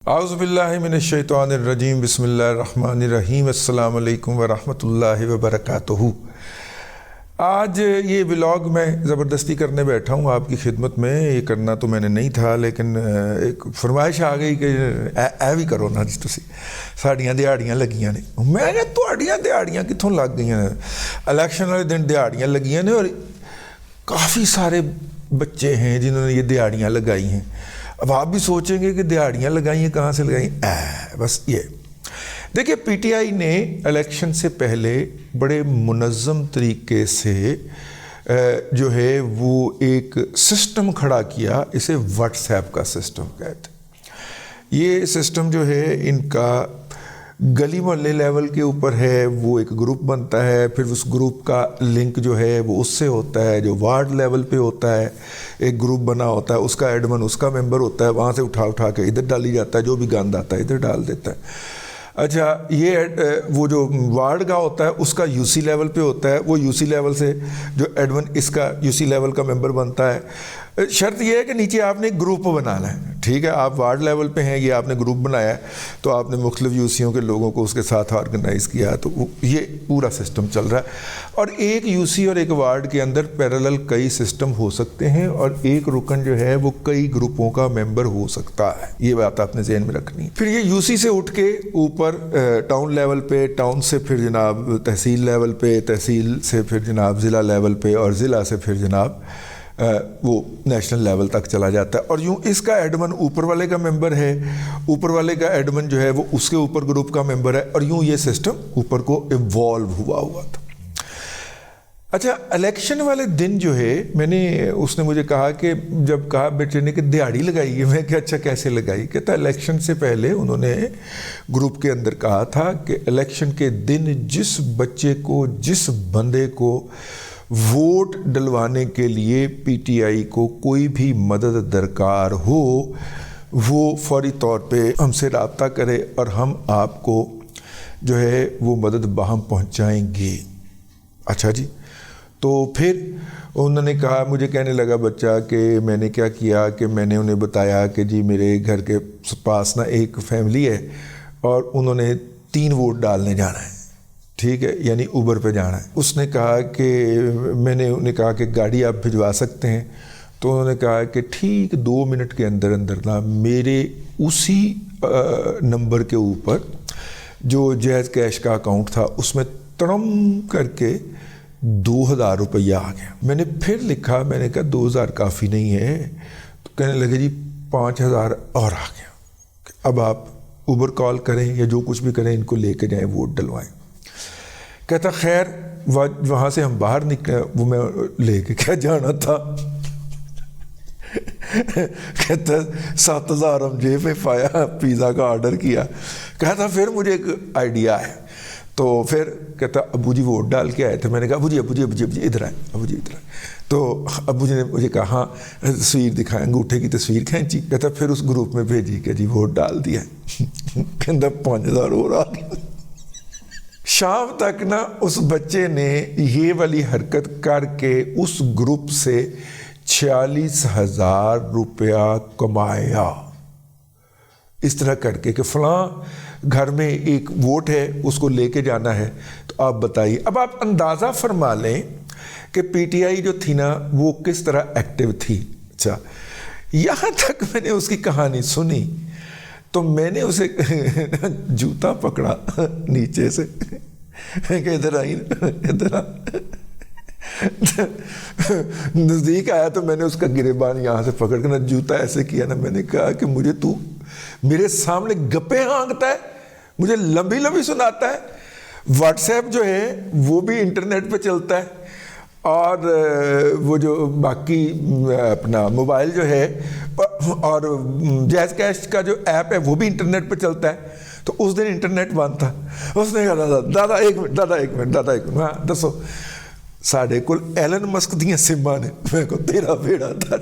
اعوذ باللہ من الشیطان الرجیم بسم اللہ الرحمن الرحیم السلام علیکم ورحمۃ اللہ وبرکاتہ۔ آج یہ ولاگ میں زبردستی کرنے بیٹھا ہوں آپ کی خدمت میں۔ یہ کرنا تو میں نے نہیں تھا، لیکن ایک فرمائش آ گئی کہ اے بھی کرو نا جی، تسی ساڑیاں دیہڑیاں لگیاں نے۔ میں نے تہاڈیاں دیہڑیاں کتھوں لگ گئیاں؟ الیکشن والے دن دیہڑیاں لگیاں نے، اور کافی سارے بچے ہیں جنہوں نے یہ دیہڑیاں لگائی ہیں۔ اب آپ بھی سوچیں گے کہ دیہڑیاں لگائی ہیں، کہاں سے لگائی ہیں؟ بس یہ دیکھیے، پی ٹی آئی نے الیکشن سے پہلے بڑے منظم طریقے سے جو ہے وہ ایک سسٹم کھڑا کیا، اسے واٹس ایپ کا سسٹم کہتے ہیں۔ یہ سسٹم جو ہے ان کا گلی محلے لیول کے اوپر ہے، وہ ایک گروپ بنتا ہے، پھر اس گروپ کا لنک جو ہے وہ اس سے ہوتا ہے، جو وارڈ لیول پہ ہوتا ہے ایک گروپ بنا ہوتا ہے، اس کا ایڈمن اس کا ممبر ہوتا ہے، وہاں سے اٹھا کے ادھر ڈالی جاتا ہے، جو بھی گند آتا ہے ادھر ڈال دیتا ہے۔ اچھا، یہ وہ جو وارڈ کا ہوتا ہے اس کا یو سی لیول پہ ہوتا ہے، وہ یو سی لیول سے جو ایڈمن اس کا یو سی لیول کا ممبر بنتا ہے۔ شرط یہ ہے کہ نیچے آپ نے ایک گروپ بنانا ہے، ٹھیک ہے؟ آپ وارڈ لیول پہ ہیں، یہ آپ نے گروپ بنایا ہے، تو آپ نے مختلف یو سیوں کے لوگوں کو اس کے ساتھ آرگنائز کیا، تو یہ پورا سسٹم چل رہا ہے۔ اور ایک یو سی اور ایک وارڈ کے اندر پیرالل کئی سسٹم ہو سکتے ہیں، اور ایک رکن جو ہے وہ کئی گروپوں کا ممبر ہو سکتا ہے، یہ بات آپ نے ذہن میں رکھنی ہے۔ پھر یہ یو سی سے اٹھ کے اوپر ٹاؤن لیول پہ، ٹاؤن سے پھر جناب تحصیل لیول پہ، تحصیل سے پھر جناب ضلع لیول پہ، اور ضلع سے پھر جناب وہ نیشنل لیول تک چلا جاتا ہے۔ اور یوں اس کا ایڈمن اوپر والے کا ممبر ہے، اوپر والے کا ایڈمن جو ہے وہ اس کے اوپر گروپ کا ممبر ہے، اور یوں یہ سسٹم اوپر کو ایوالو ہوا تھا۔ اچھا، الیکشن والے دن جو ہے اس نے مجھے کہا کہ جب کہا بیٹے نے کہ دیہڑی لگائی ہے، میں کہ اچھا کیسے لگائی؟ کہتا الیکشن سے پہلے انہوں نے گروپ کے اندر کہا تھا کہ الیکشن کے دن جس بچے کو، جس بندے کو ووٹ ڈلوانے کے لیے پی ٹی آئی کو کوئی بھی مدد درکار ہو، وہ فوری طور پہ ہم سے رابطہ کرے، اور ہم آپ کو جو ہے وہ مدد باہم پہنچائیں گے۔ اچھا جی، تو پھر انہوں نے کہا، مجھے کہنے لگا بچہ کہ میں نے کیا کیا کہ میں نے انہیں بتایا کہ جی میرے گھر کے پاس نا ایک فیملی ہے، اور انہوں نے 3 ووٹ ڈالنے جانا ہے، ٹھیک ہے، یعنی اوبر پہ جانا ہے۔ اس نے کہا کہ میں نے انہیں کہا کہ گاڑی آپ بھجوا سکتے ہیں؟ تو انہوں نے کہا کہ ٹھیک 2 منٹ کے اندر نا میرے اسی نمبر کے اوپر جو جہیز کیش کا اکاؤنٹ تھا اس میں تڑم کر کے 2000 روپیہ آ گیا۔ میں نے پھر لکھا، میں نے کہا 2000 کافی نہیں ہے، تو کہنے لگے جی 5000 اور آ گیا، اب آپ اوبر کال کریں یا جو کچھ بھی کریں، ان کو لے کے جائیں، ووٹ ڈلوائیں۔ کہتا خیر، وہاں سے ہم باہر نکلے، وہ میں لے کے کیا جانا تھا؟ کہتا 7000 ہم جیب میں پایا، پیزا کا آرڈر کیا۔ کہتا پھر مجھے ایک آئیڈیا ہے، تو پھر کہتا ابو جی ووٹ ڈال کے آئے تھے؟ میں نے کہا ابو جی ادھر آئے، ابو جی ادھر آئے۔ تو ابو جی نے مجھے کہا ہاں، تصویر دکھائیں، انگوٹھے کی تصویر کھینچی۔ کہتا پھر اس گروپ میں بھیجی کہ جی ووٹ ڈال دیا۔ کہتا 5000 اور آ گیا۔ شام تک نا اس بچے نے یہ والی حرکت کر کے اس گروپ سے 46,000 روپیہ کمایا، اس طرح کر کے کہ فلاں گھر میں ایک ووٹ ہے، اس کو لے کے جانا ہے۔ تو آپ بتائیے، اب آپ اندازہ فرما لیں کہ پی ٹی آئی جو تھی نا وہ کس طرح ایکٹیو تھی۔ اچھا، یہاں تک میں نے اس کی کہانی سنی تو میں نے اسے جوتا پکڑا نیچے سے کہ ادھر آئی، ادھر آ۔ نزدیک آیا تو میں نے اس کا گریبان یہاں سے پکڑ کے نا جوتا ایسے کیا نا، میں نے کہا کہ مجھے تو میرے سامنے گپے ہانکتا ہے، مجھے لمبی لمبی سناتا ہے۔ واٹس ایپ جو ہے وہ بھی انٹرنیٹ پہ چلتا ہے، اور وہ جو باقی اپنا موبائل جو ہے اور جہیز کیش کا جو ایپ ہے وہ بھی انٹرنیٹ پہ چلتا ہے۔ تو اس دن انٹرنیٹ بند تھا۔ اس نے کہا دادا ایک منٹ، ہاں دسو۔ ساڑھے کول ایلن مسک دیاں سماں نے۔ میں کو تیرا بیڑا تھا۔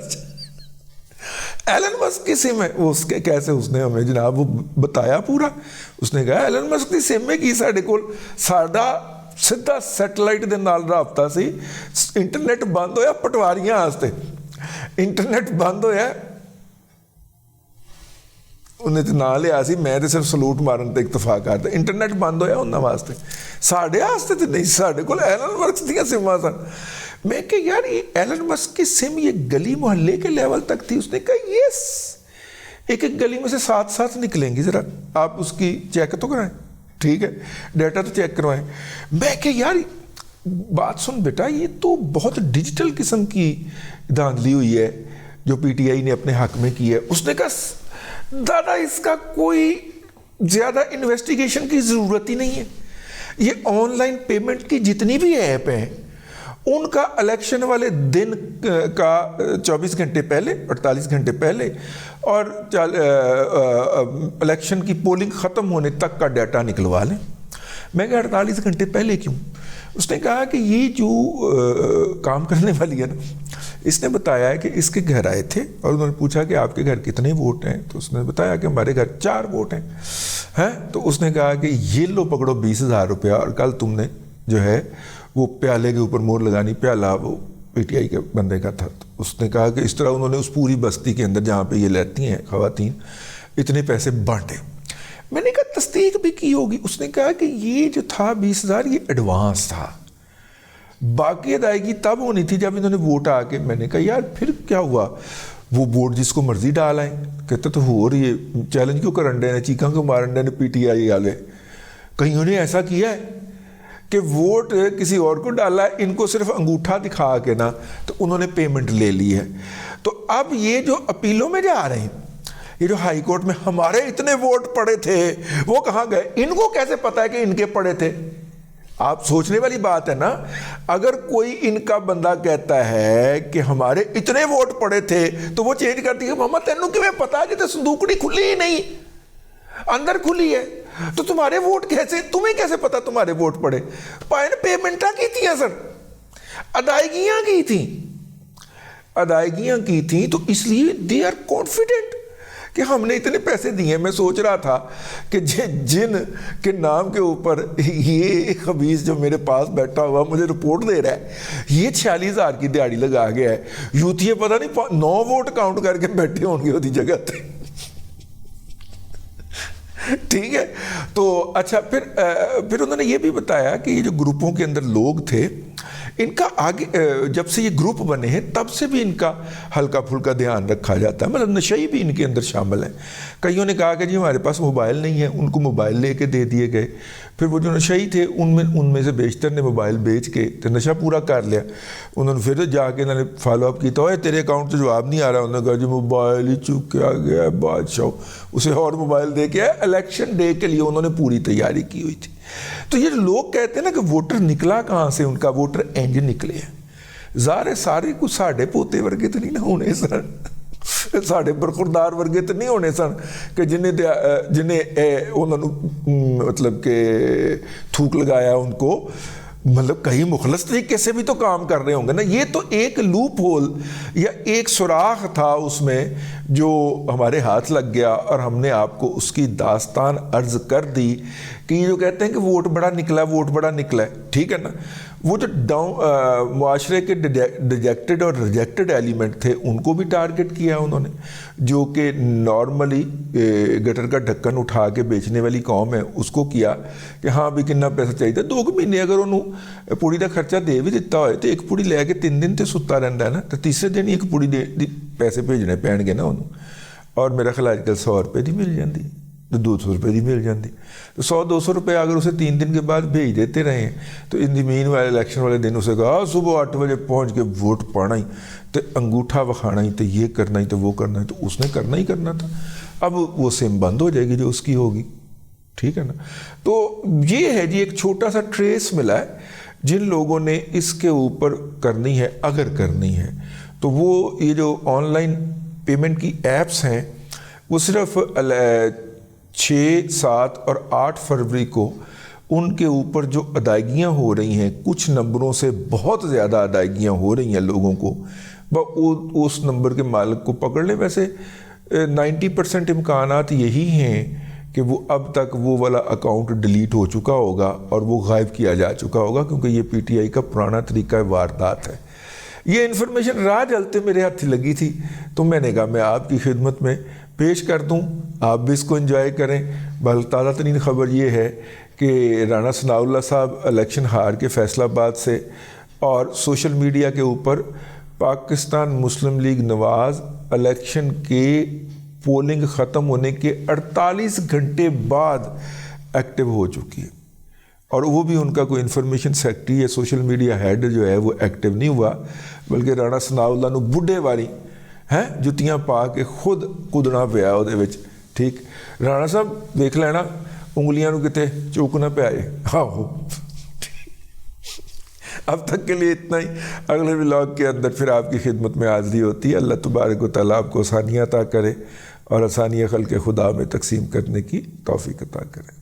ایلن مسک کی سم ہے وہ، اس کے کیسے اس نے ہمیں جناب وہ بتایا پورا۔ اس نے کہا ایلن مسک دی سم ہے کی ساڑھے کول، ساڑھا سیدھا سیٹلائٹ دے نال رابطہ سی، انٹرنیٹ بند ہویا پٹواریاں واسطے، انٹرنیٹ بند ہویا انہیں تو نہ لیا سی, میں تو صرف سلوٹ مارن تے اکتفا کرتا. انٹرنیٹ بند ہویا انہاں واسطے, ساڈے واسطے تو نہیں. ساڈے کول ایلن مسک دیاں سماں سن. میں کہ یار یہ ایلن مسک کی سم یہ گلی محلے کے لیول تک تھی. اس نے کہا یس, ایک ایک گلی میں سے 7 نکلیں گی, ذرا آپ اس کی چیک تو کرائیں, ٹھیک ہے, ڈیٹا تو چیک کروائیں. میں کہ یار بات سن بیٹا, یہ تو بہت ڈیجیٹل قسم کی دھاندلی ہوئی ہے جو پی ٹی آئی نے اپنے حق میں کی ہے. اس نے کہا دادا اس کا کوئی زیادہ انویسٹیگیشن کی ضرورت ہی نہیں ہے. یہ آن لائن پیمنٹ کی جتنی بھی ایپ ہیں ان کا الیکشن والے دن کا 24 گھنٹے پہلے, 48 گھنٹے پہلے اور الیکشن کی پولنگ ختم ہونے تک کا ڈیٹا نکلوا لیں. میں کہا 48 گھنٹے پہلے کیوں؟ اس نے کہا کہ یہ جو کام کرنے والی ہے نا, اس نے بتایا ہے کہ اس کے گھر آئے تھے اور انہوں نے پوچھا کہ آپ کے گھر کتنے ووٹ ہیں, تو اس نے بتایا کہ ہمارے گھر 4 ووٹ ہیں. تو اس نے کہا کہ یہ لو پکڑو 20,000 روپیہ, اور کل تم نے جو ہے وہ پیالے کے اوپر مور لگانی, پیالہ وہ پی ٹی آئی کے بندے کا تھا. تو اس نے کہا کہ اس طرح انہوں نے اس پوری بستی کے اندر جہاں پہ یہ رہتی ہیں خواتین اتنے پیسے بانٹے. میں نے کہا تصدیق بھی کی ہوگی. اس نے کہا کہ یہ جو تھا 20,000 یہ ایڈوانس تھا, باقی ادائیگی تب ہونی تھی جب انہوں نے ووٹ آ کے. میں نے کہا یار پھر کیا ہوا, وہ ووٹ جس کو مرضی ڈال آئیں. کہتے تو ہو رہی ہے, چیلنج کیوں کرن ڈے نے, چیخاں کیوں مارن ڈے نے پی ٹی آئی والے. کہیں انہوں نے ایسا کیا ہے کہ ووٹ کسی اور کو ڈالا ہے, ان کو صرف انگوٹھا دکھا کے نا تو انہوں نے پیمنٹ لے لی ہے. تو اب یہ جو اپیلوں میں جا رہے ہیں, یہ جو ہائی کورٹ میں ہمارے اتنے ووٹ پڑے تھے وہ کہاں گئے, ان کو کیسے پتا ہے کہ ان کے پڑے تھے؟ آپ سوچنے والی بات ہے نا. اگر کوئی ان کا بندہ کہتا ہے کہ ہمارے اتنے ووٹ پڑے تھے تو وہ چینج کرتی ہے, محمد تینوں کہ میں پتا ہے کہ صندوقڑی کھلی ہی نہیں, اندر کھلی ہے, تو تمہارے ووٹ کیسے, تمہیں کیسے پتا تمہارے ووٹ پڑے؟ پائن پیمنٹاں کی تھیں سر, ادائیگیاں کی تھیں, تو اس لیے دے آر کانفیڈنٹ کہ ہم نے اتنے پیسے دیے. میں سوچ رہا تھا کہ جن کے نام کے اوپر یہ خبیث جو میرے پاس بیٹھا ہوا مجھے رپورٹ دے رہا ہے, یہ 46,000 کی دیہڑی لگا گیا ہے, یوتھی پتہ نہیں 9 ووٹ کاؤنٹ کر کے بیٹھے ہوں گے ہوتی جگہ تھے. ٹھیک ہے. تو اچھا پھر انہوں نے یہ بھی بتایا کہ یہ جو گروپوں کے اندر لوگ تھے, ان کا آگے جب سے یہ گروپ بنے ہیں تب سے بھی ان کا ہلکا پھلکا دھیان رکھا جاتا ہے. مطلب نشئی بھی ان کے اندر شامل ہیں. کئیوں نے کہا کہ جی ہمارے پاس موبائل نہیں ہے, ان کو موبائل لے کے دے دیے گئے. پھر وہ جو نشئی تھے ان میں سے بیشتر نے موبائل بیچ کے تو نشہ پورا کر لیا. انہوں نے پھر جا کے انہوں نے فالو اپ کیا, تو تیرے اکاؤنٹ سے جواب نہیں آ رہا. انہوں نے کہا جی موبائل ہی چک کے آ گیا ہے بادشاہ, اسے اور موبائل دے کے الیکشن ڈے کے لیے انہوں نے پوری تیاری کی ہوئی تھی. تو یہ لوگ کہتے ہیں نا کہ ووٹر نکلا کہاں سے, ان کا ووٹر انج نکلے ہیں. ظاہر سارے کچھ ساڑھے پوتے ورگے تو نہیں نہ ہونے سن, ساڑھے برخوردار ورگے تو نہیں ہونے سن کہ جنہیں انہوں نے مطلب کہ تھوک لگایا ان کو, مطلب کہیں مخلص طریقے سے بھی تو کام کر رہے ہوں گے نا. یہ تو ایک لوپ ہول یا ایک سوراخ تھا اس میں جو ہمارے ہاتھ لگ گیا, اور ہم نے آپ کو اس کی داستان عرض کر دی کہ یہ جو کہتے ہیں کہ ووٹ بڑا نکلا ہے, ٹھیک ہے نا, وہ جو معاشرے کے ڈیجیکٹڈ اور ریجیکٹڈ ایلیمنٹ تھے ان کو بھی ٹارگٹ کیا انہوں نے, جو کہ نارملی گٹر کا ڈھکن اٹھا کے بیچنے والی قوم ہے اس کو کیا کہ ہاں بھی کتنا پیسہ چاہیے. 2 مہینے اگر انہوں پوڑی کا خرچہ دے بھی دیتا ہوئے تو ایک پوڑی لے کے 3 دن تے ستا رہتا ہے نا, تو تیسرے دن ایک پوڑی پیسے بھیجنے پین گے نا انہوں. اور میرا خیال آج کل 100 روپے دی مل جاتی, تو 200 روپے دی مل جاتی. تو 100-200 روپے اگر اسے 3 دن کے بعد بھیج دیتے رہے ہیں تو ان زمین والے الیکشن والے دن اسے کہا صبح 8 بجے پہنچ کے ووٹ پانا ہی, تو انگوٹھا وکھانا ہی, تو یہ کرنا ہی, تو وہ کرنا ہی, تو اس نے کرنا ہی کرنا تھا. اب وہ سم بند ہو جائے گی جو اس کی ہوگی, ٹھیک ہے نا. تو یہ ہے جی ایک چھوٹا سا ٹریس ملا ہے جن لوگوں نے اس کے اوپر کرنی ہے, اگر کرنی ہے تو وہ یہ جو آن لائن پیمنٹ کی ایپس ہیں وہ صرف 6, 7 اور 8 فروری کو ان کے اوپر جو ادائیگیاں ہو رہی ہیں, کچھ نمبروں سے بہت زیادہ ادائیگیاں ہو رہی ہیں لوگوں کو, اس نمبر کے مالک کو پکڑ لیں. ویسے 90% امکانات یہی ہیں کہ وہ اب تک وہ والا اکاؤنٹ ڈیلیٹ ہو چکا ہوگا اور وہ غائب کیا جا چکا ہوگا, کیونکہ یہ پی ٹی آئی کا پرانا طریقہ واردات ہے. یہ انفارمیشن راہ چلتے میرے ہاتھ لگی تھی, تو میں نے کہا میں آپ کی خدمت میں پیش کر دوں، آپ بھی اس کو انجوائے کریں۔ بل تازہ ترین خبر یہ ہے کہ رانا ثناء اللہ صاحب الیکشن ہار کے فیصل آباد سے، اور سوشل میڈیا کے اوپر پاکستان مسلم لیگ نواز الیکشن کے پولنگ ختم ہونے کے 48 گھنٹے بعد ایکٹیو ہو چکی ہے، اور وہ بھی ان کا کوئی انفارمیشن سیکرٹری یا سوشل میڈیا ہیڈ جو ہے وہ ایکٹیو نہیں ہوا، بلکہ رانا ثناء اللہ نو بڈھے والی ہیں جتیاں پا کے خود کودنا پیا وہ ٹھیک۔ رانا صاحب دیکھ لینا انگلیاں نو کتے چوک نہ پہ آئے۔ آہو، اب تک کے لیے اتنا ہی۔ اگلے ولاگ کے اندر پھر آپ کی خدمت میں حاضری ہوتی ہے۔ اللہ تبارک و تعالیٰ آپ کو آسانیاں عطا کرے اور آسانیاں خلق خدا میں تقسیم کرنے کی توفیق عطا کرے۔